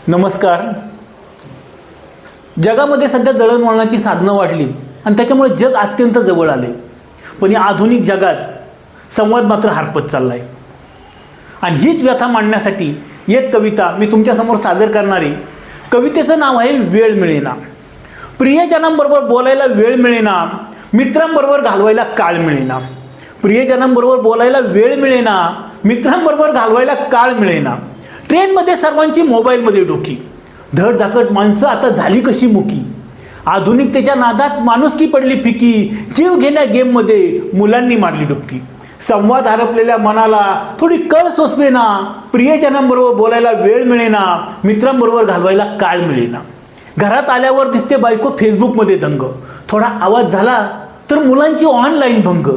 नमस्कार. जगामध्ये सध्या दळणवळणाची साधनं वाढली आणि त्याच्यामुळे जग अत्यंत जवळ आले. पण या आधुनिक जगात संवाद मात्र हरपत चालला आहे. आणि हीच व्यथा मांडण्यासाठी एक कविता मी तुमच्यासमोर सादर करणारी. कवितेचं नाव आहे वेळ मिळेना. प्रियजनांबरोबर बोलायला वेळ मिळेना, मित्रांबरोबर घालवायला काळ मिळेना. प्रियजनांबरोबर बोलायला वेळ मिळेना, मित्रांबरोबर घालवायला काळ मिळेना. ट्रेनमध्ये सर्वांची मोबाईलमध्ये डोकी, धडधाकट माणसं आता झाली कशी मुकी. आधुनिकतेच्या नादात माणुसकी पडली फिकी, जीव घेण्या गेममध्ये मुलांनी मारली डुबकी. संवाद हरपलेल्या मनाला थोडी कळ सोसवेना, प्रियजनांबरोबर बोलायला वेळ मिळेना, मित्रांबरोबर घालवायला काळ मिळेना. घरात आल्यावर दिसते बायको फेसबुकमध्ये दंग, थोडा आवाज झाला तर मुलांची ऑनलाईन भंग.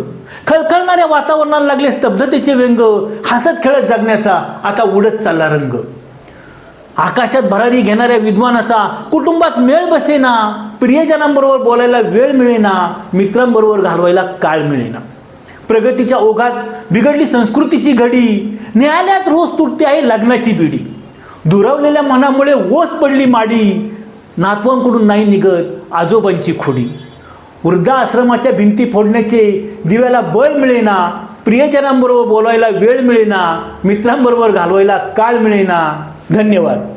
खळखळणाऱ्या वातावरणाला लागले स्तब्धतेचे व्यंग, हसत खेळत जगण्याचा आता उडत चालला रंग. आकाशात भरारी घेणाऱ्या विद्वानाचा कुटुंबात मेळ बसेना, प्रियजनांबरोबर बोलायला वेळ मिळेना, मित्रांबरोबर घालवायला काळ मिळेना. प्रगतीच्या ओघात बिघडली संस्कृतीची घडी, न्यायालयात रोज तुटते आहे लग्नाची बिडी. दुरावलेल्या मनामुळे ओस पडली माडी, नातवांकडून नाही निघत आजोबांची खोडी. वृद्धाश्रमाच्या भिंती फोडण्याचे दिव्याला बळ मिळेना, प्रियजनांबरोबर बोलायला वेळ मिळेना, मित्रांबरोबर घालवायला काळ मिळेना. धन्यवाद.